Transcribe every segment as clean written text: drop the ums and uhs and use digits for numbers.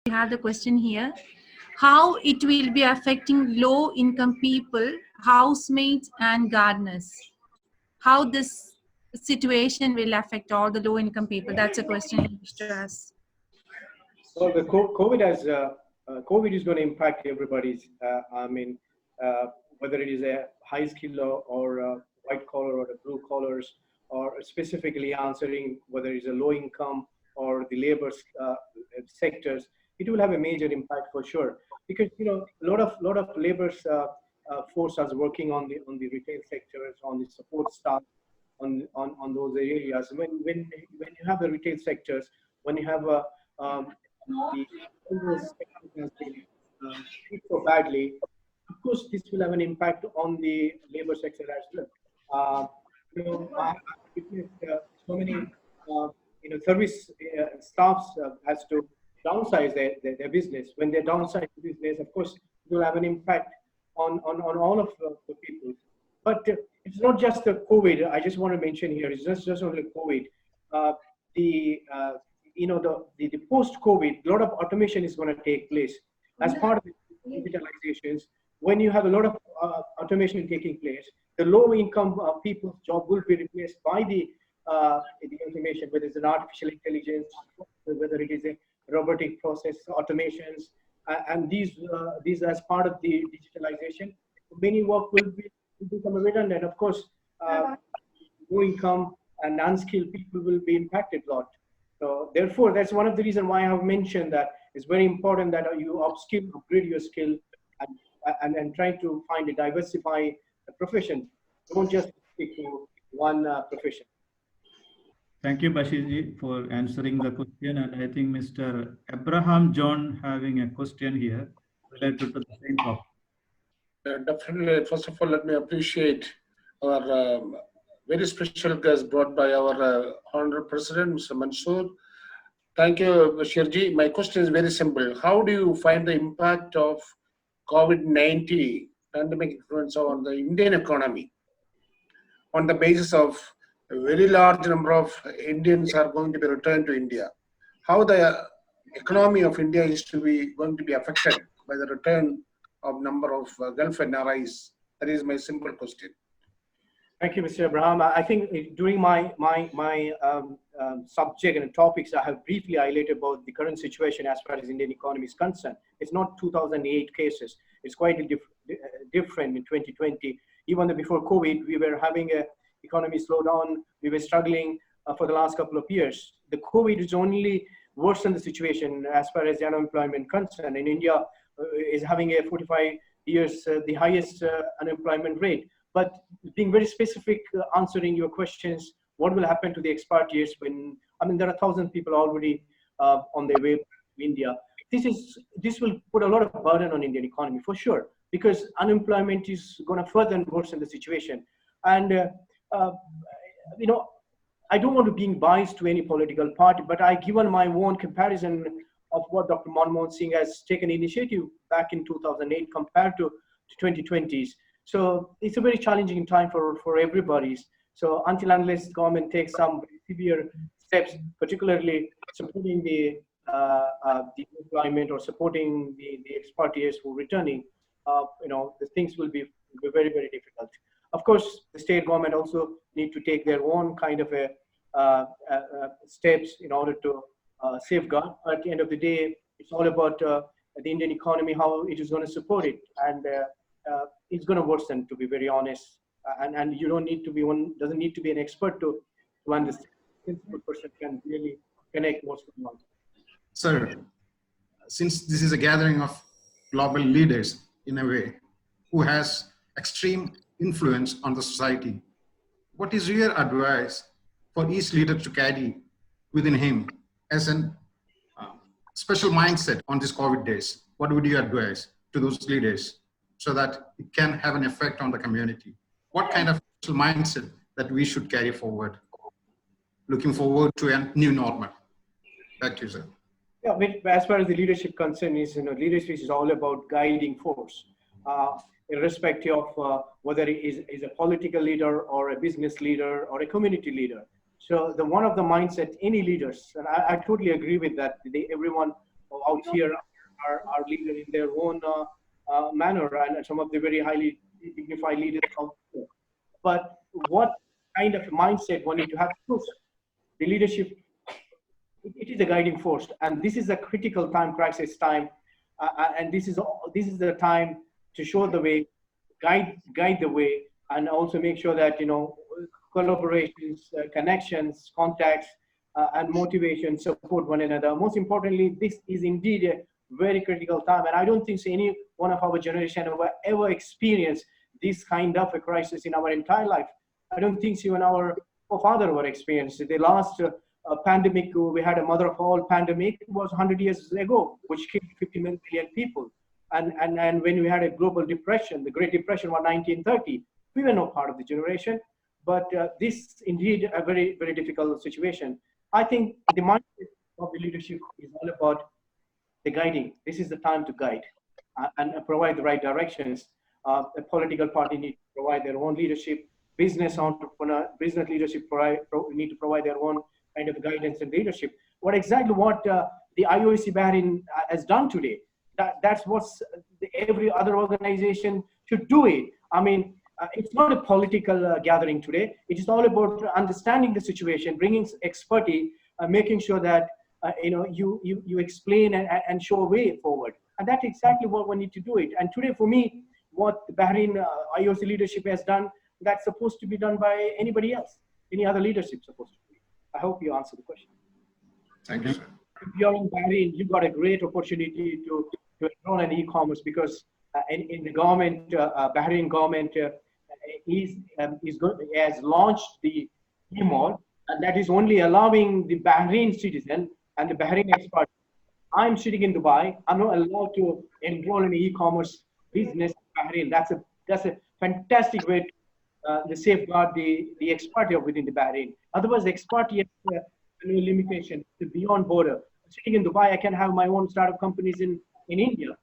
we have the question here. How it will be affecting low-income people, housemates and gardeners? How this situation will affect all the low-income people? That's a question I wish to ask. Well, the COVID is going to impact everybody's. Whether it is a high skill or a white collar or the blue collars, or specifically answering whether it's a low income or the labor sectors, it will have a major impact for sure. Because a lot of labor force is working on the retail sectors, on the support staff, on those areas. When you have the retail sectors, when you have the sector has been hit so badly, of course, this will have an impact on the labor sector as well. I witnessed so many, service staffs has to downsize their business. When they downsize the business, of course, it will have an impact on all of the people. But it's not just the COVID. I just want to mention here, it's just only COVID. The post-COVID, a lot of automation is going to take place as part of the digitalizations. When you have a lot of automation taking place, the low-income people's job will be replaced by the automation, whether it's an artificial intelligence, whether it is a robotic process automations, and these as part of the digitalization, many work will become redundant. Of course, low-income and unskilled people will be impacted a lot. So therefore, that's one of the reasons why I have mentioned that it's very important that you upgrade your skill, and try to find a diversify profession. Don't just stick to one profession. Thank you, Bashirji, for answering the question. And I think Mr. Abraham John having a question here related to the same topic. Definitely. First of all, let me appreciate our very special guest brought by our Honorable President, Mr. Mansoor. Thank you, Bashirji. My question is very simple. How do you find the impact of COVID-19 pandemic influence on the Indian economy, on the basis of a very large number of Indians are going to be returned to India? How the economy of India is going to be affected by the return of number of Gulf NRIs? That is my simple question. Thank you, Mr. Abraham. I think during my subject and topics, I have briefly highlighted about the current situation as far as Indian economy is concerned. It's not 2008 cases. It's quite different in 2020. Even before COVID, we were having a economy slowdown. We were struggling for the last couple of years. The COVID is only worsened the situation as far as the unemployment concerned. In India, is having a 45 years the highest unemployment rate. But being very specific, answering your questions, what will happen to the expatriates when, there are 1,000 people already on their way to India. This will put a lot of burden on Indian economy for sure, because unemployment is going to further worsen the situation. And, I don't want to be biased to any political party, but I given my own comparison of what Dr. Manmohan Singh has taken initiative back in 2008 compared to 2020s. So it's a very challenging time for everybody. So until unless government takes some severe steps, particularly supporting the employment or supporting the expatriates who are returning, the things will be very, very difficult. Of course, the state government also need to take their own kind of steps in order to safeguard. At the end of the day, it's all about the Indian economy, how it is going to support it, and it's going to worsen, to be very honest. And you don't need to be doesn't need to be an expert to understand. A simple person can really connect what's going on. Sir, since this is a gathering of global leaders in a way who has extreme influence on the society, what is your advice for each leader to carry within him as a special mindset on these COVID days? What would you advise to those leaders so that it can have an effect on the community? What kind of special mindset that we should carry forward, looking forward to a new normal? Back to you, sir. Yeah, as far as the leadership concern is, leadership is all about guiding force, irrespective of whether it is a political leader or a business leader or a community leader. So one of the mindset, any leaders, and I totally agree with that, everyone out here are leaders in their own manner, and some of the very highly dignified leaders out there. But what kind of mindset one need to have? The leadership, it is a guiding force, and this is a critical time, crisis time, and this is the time to show the way, guide the way, and also make sure that collaborations, connections, contacts, and motivation support one another. Most importantly, this is indeed a very critical time, and I don't think any one of our generation ever experienced this kind of a crisis in our entire life. I don't think even our forefather were experienced. The last pandemic, we had a mother of all pandemic, was 100 years ago, which killed 50 million people. And when we had a global depression, the Great Depression was 1930, we were not part of the generation. But this indeed a very, very difficult situation. I think the mindset of the leadership is all about the guiding. This is the time to guide and provide the right directions. A political party need to provide their own leadership. Business entrepreneur, business leadership need to provide their own kind of guidance and leadership. What the IOSC Bahrain has done today, that's what every other organization should do it. I mean, it's not a political gathering today. It is all about understanding the situation, bringing expertise, making sure that you explain and show a way forward. And that's exactly what we need to do it. And today, for me, what the Bahrain IOC leadership has done, that's supposed to be done by anybody else, any other leadership supposed to be. I hope you answered the question. Thank you, sir. If you're in Bahrain, you've got a great opportunity to enroll in e-commerce, because in the government, Bahrain government has launched the e-mall, and that is only allowing the Bahrain citizen and the Bahrain expert. I'm sitting in Dubai. I'm not allowed to enroll in e-commerce business in Bahrain. That's a fantastic way to safeguard the expertise within the Bahrain. Otherwise, the expertise has no limitation beyond border. Sitting in Dubai, I can have my own startup companies in India,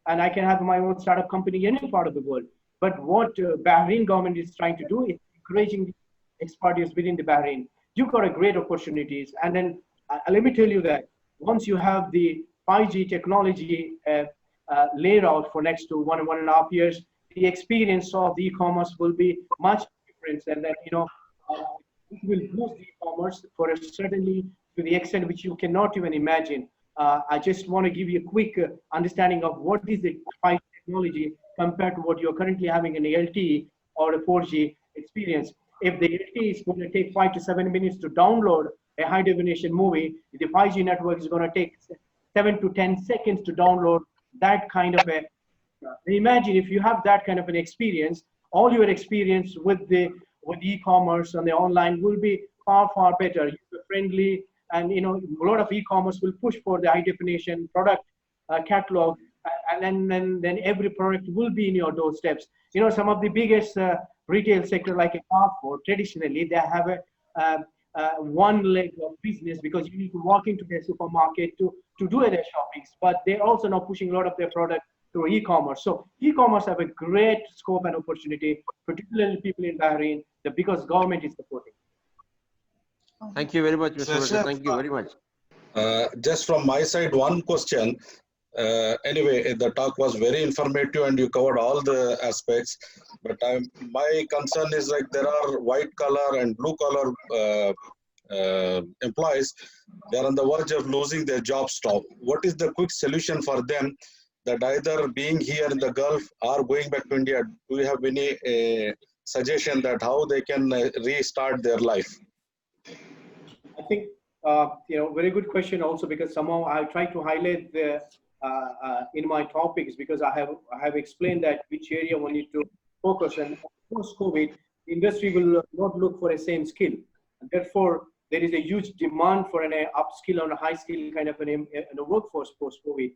and I can have my own startup company in any part of the world. But what Bahrain government is trying to do is encouraging the expertise within the Bahrain. You've got a great opportunities, and then let me tell you that once you have the 5G technology laid out for next to 1.5 years, the experience of the e-commerce will be much different, and that it will boost the e-commerce for certainly to the extent which you cannot even imagine. I just want to give you a quick understanding of what is the 5G technology compared to what you're currently having in a LTE or a 4G experience. If the LTE is going to take 5 to 7 minutes to download a high definition movie, the 5G network is going to take 7 to 10 seconds to download that kind of a. Imagine if you have that kind of an experience, all your experience with e-commerce and the online will be far, far better, user-friendly, and a lot of e-commerce will push for the high definition product catalog, and then every product will be in your doorsteps. Some of the biggest retail sector like a Carrefour, traditionally they have a one leg of business, because you need to walk into their supermarket to do their shoppings, but they're also now pushing a lot of their product through e-commerce. So e-commerce have a great scope and opportunity, particularly people in Bahrain, because government is supporting. Thank you very much, Mr. President. Thank you very much. Just from my side, one question. Anyway, the talk was very informative and you covered all the aspects. But my concern is like there are white collar and blue collar employees. They are on the verge of losing their jobs now. What is the quick solution for them, that either being here in the Gulf or going back to India? Do you have any suggestion that how they can restart their life? I think, very good question also, because somehow I try to highlight the in my topics, because I have explained that which area we need to focus, and post-COVID, the industry will not look for a same skill. And therefore, there is a huge demand for an upskill and a high skill kind of a workforce post-COVID.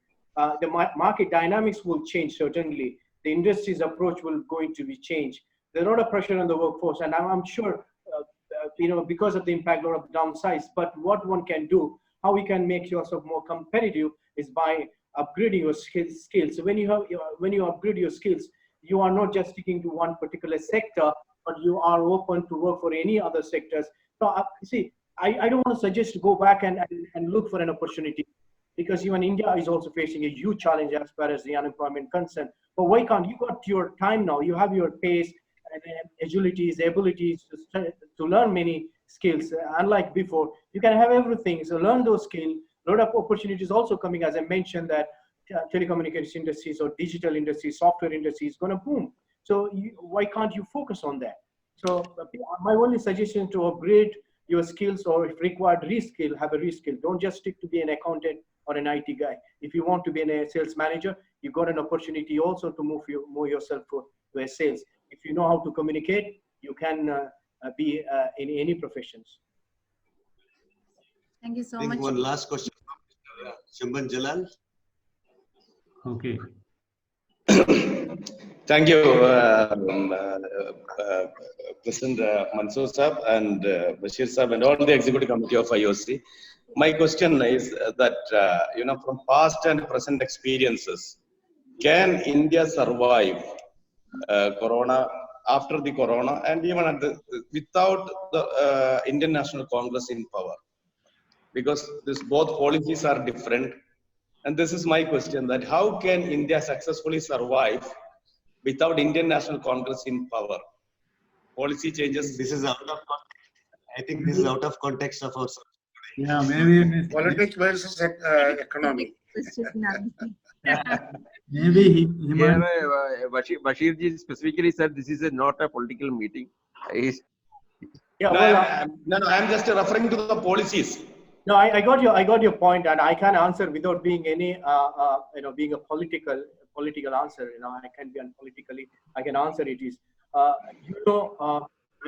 The market dynamics will change, certainly. The industry's approach will going to be changed. There's a lot of pressure on the workforce, and I'm sure, because of the impact or of the downsides, but what one can do, how we can make yourself more competitive, is by upgrading your skills. So when you upgrade your skills, you are not just sticking to one particular sector, but you are open to work for any other sectors. So see, I don't want to suggest to go back and look for an opportunity. because even India is also facing a huge challenge as far as the unemployment concern. But why can't you got your time now? You have your pace and agilities, abilities to learn many skills. Unlike before, you can have everything. So learn those skills. A lot of opportunities also coming, as I mentioned, that telecommunications industries or digital industries, software industry is going to boom. So why can't you focus on that? So my only suggestion to upgrade your skills, or if required, reskill, have a reskill. Don't just stick to be an accountant or an IT guy. If you want to be a sales manager, you got an opportunity also to move yourself to a sales. If you know how to communicate, you can be in any professions. Thank you so I think much. one last question from Shimban Jalal. Okay. Thank you, President Mansoor Saab and Bashir Saab and all the executive committee of IOC. My question is that, from past and present experiences, can India survive Corona, after the Corona, and even without the Indian National Congress in power? Because both policies are different. And this is my question, that how can India successfully survive without Indian National Congress in power? Policy changes. This is out of context. I think this is out of context of our. Yeah, maybe. Politics versus economy. Maybe he Here, might. Bashir ji specifically said this is not a political meeting. Yeah, No, well, I'm just referring to the policies. no, I got your point, and I can answer without being any, being a political answer. I can be unpolitically. I can answer it. I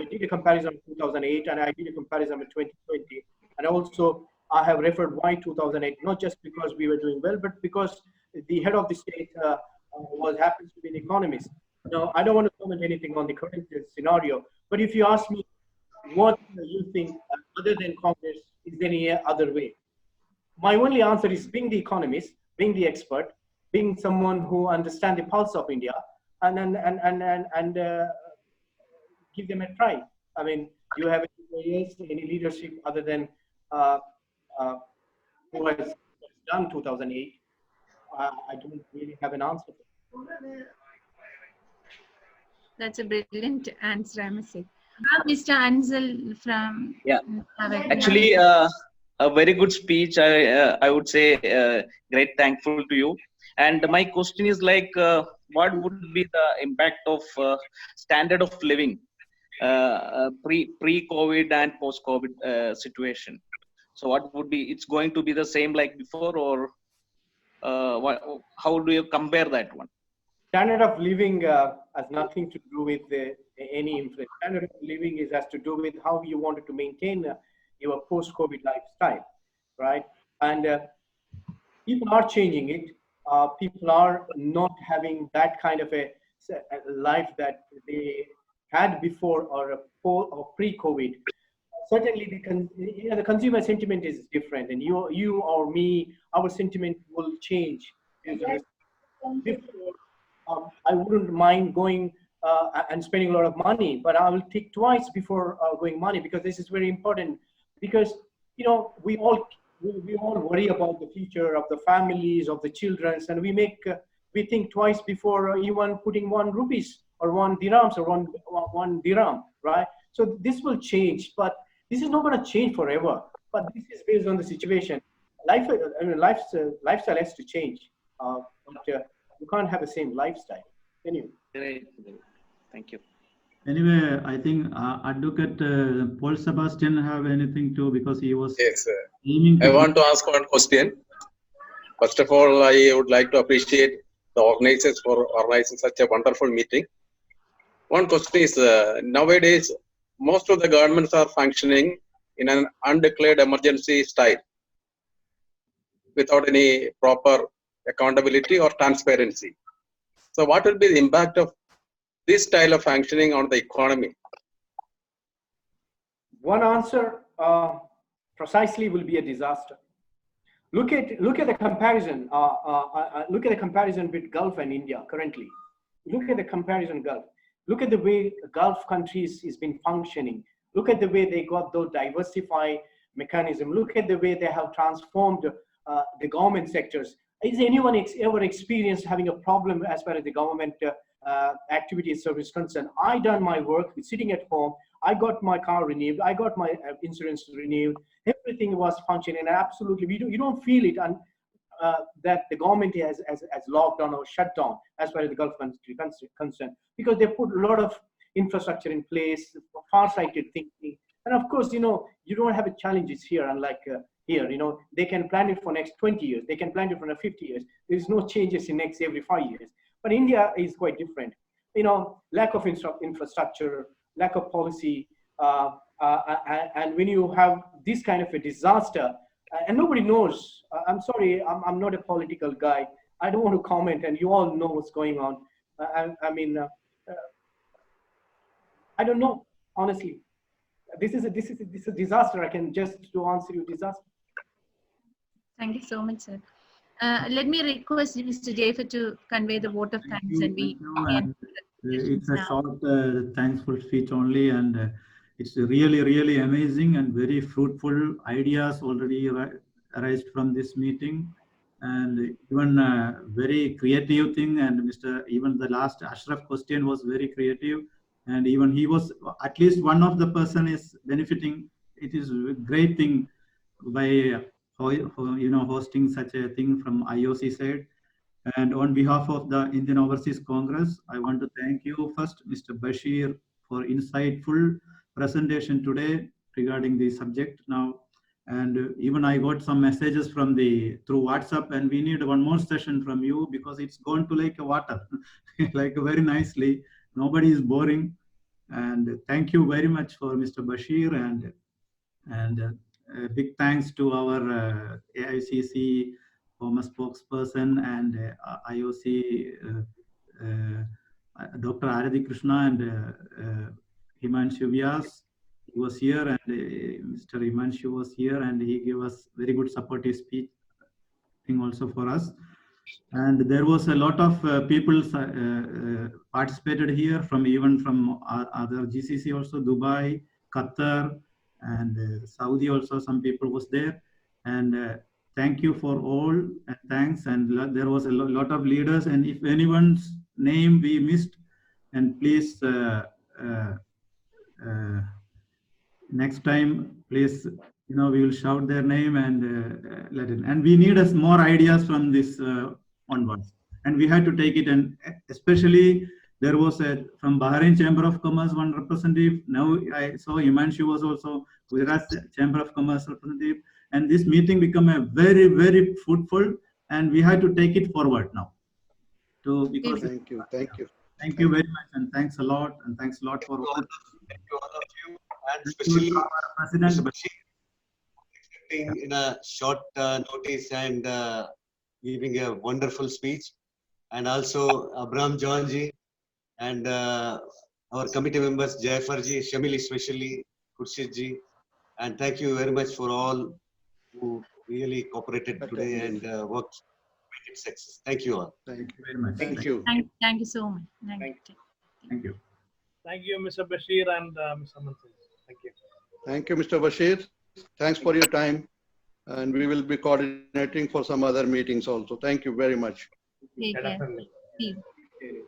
did a comparison of 2008, and I did a comparison with 2020, and also I have referred why 2008, not just because we were doing well, but because the head of the state happens to be an economist. Now, I don't want to comment anything on the current scenario, but if you ask me, what you think other than Congress, is there any other way? My only answer is being the economist, being the expert, being someone who understands the pulse of India, and give them a try. I mean, do you have any leadership other than who has done 2008? I don't really have an answer. That's a brilliant answer, I must say. Mr. Ansel from Actually, a very good speech. I would say great thankful to you. And my question is like, what would be the impact of standard of living pre-COVID and post-COVID situation? So what would be? It's going to be the same like before, or how do you compare that one? Standard of living has nothing to do with any influence. Standard of living has to do with how you wanted to maintain your post-COVID lifestyle, right? And people are changing it. People are not having that kind of a life that they had before or pre-COVID. Certainly, the consumer sentiment is different, and you or me, our sentiment will change. Before, I wouldn't mind going and spending a lot of money, but I will think twice before going money, because this is very important. Because we all worry about the future of the families, of the children, and we think twice before even putting 1 rupees or 1 dirhams or one dirham, right? So this will change, but this is not going to change forever. But this is based on the situation. Lifestyle has to change. You can't have the same lifestyle, can you? Great. Thank you. Anyway, I think Advocate Paul Sebastian have anything to, because he was. Yes, sir. Aiming I want to ask one question. First of all, I would like to appreciate the organizers for organizing such a wonderful meeting. One question is, nowadays, most of the governments are functioning in an undeclared emergency style, without any proper accountability or transparency. So what will be the impact of this style of functioning on the economy? One answer precisely will be a disaster. Look at the comparison. Look at the comparison with Gulf and India currently. Look at the comparison Gulf. Look at the way Gulf countries has been functioning. Look at the way they got those diversified mechanism. Look at the way they have transformed the government sectors. Is anyone ever experienced having a problem as far as the government activity and service concerned? I done my work sitting at home. I got my car renewed. I got my insurance renewed. Everything was functioning. Absolutely, you don't feel it that the government has locked down or shut down as far as the Gulf country concerned, because they put a lot of infrastructure in place, far-sighted thinking. And of course, you don't have challenges here, unlike here. They can plan it for next 20 years. They can plan it for next 50 years. There's no changes in next every 5 years. But India is quite different. Lack of infrastructure, lack of policy, and when you have this kind of a disaster, and nobody knows. I'm sorry, I'm not a political guy. I don't want to comment, and you all know what's going on. I don't know, honestly. This is a disaster. I can just to answer you, disaster. Thank you so much, sir. Let me request Mr. Jaffer to convey the vote of thanks, and we. It's a short, thankful speech only, and it's really amazing and very fruitful ideas already arised from this meeting, and even very creative thing. And even the last Ashraf question was very creative, and even he was, at least one of the person is benefiting. It is a great thing by hosting such a thing from IOC side. And on behalf of the Indian Overseas Congress, I want to thank you first, Mr. Bashir, for insightful presentation today regarding the subject now. And even I got some messages from through WhatsApp, and we need one more session from you because it's gone to like a water, like very nicely. Nobody is boring. And thank you very much for Mr. Bashir, and big thanks to our AICC former spokesperson and IOC Dr. Aradhi Krishna and Himanshu Vyas. He was here, and Mr. Himanshu was here, and he gave us very good supportive speech thing also for us. And there was a lot of people participated here even from other GCC also, Dubai, Qatar, and Saudi also. Some people was there, and thank you for all, and thanks. And there was a lot of leaders, and if anyone's name we missed, and please next time, please, we will shout their name and let it. And we need more ideas from this onwards. And we had to take it, and especially there was from Bahrain Chamber of Commerce one representative. Now I saw Himanshu was also Gujarat Chamber of Commerce representative. And this meeting became a very fruitful, and we had to take it forward now. Because thank you very much, and thanks a lot, and thanks a lot for all. Thank you all of you, and especially Mr. Bashir, accepting in a short notice and giving a wonderful speech, and also Abraham Johanji and our committee members Jaifarji, Shamil especially, Khurshidji, and thank you very much for all who really cooperated today and worked to make it success. Thank you all. Thank you very much. Thank you. Thank you so much. Thank you. Thank you, Mr. Bashir and Mr. Mansur. Thank you. Thank you, Mr. Bashir. Thanks for your time. And we will be coordinating for some other meetings also. Thank you very much. Take care. Definitely. See you.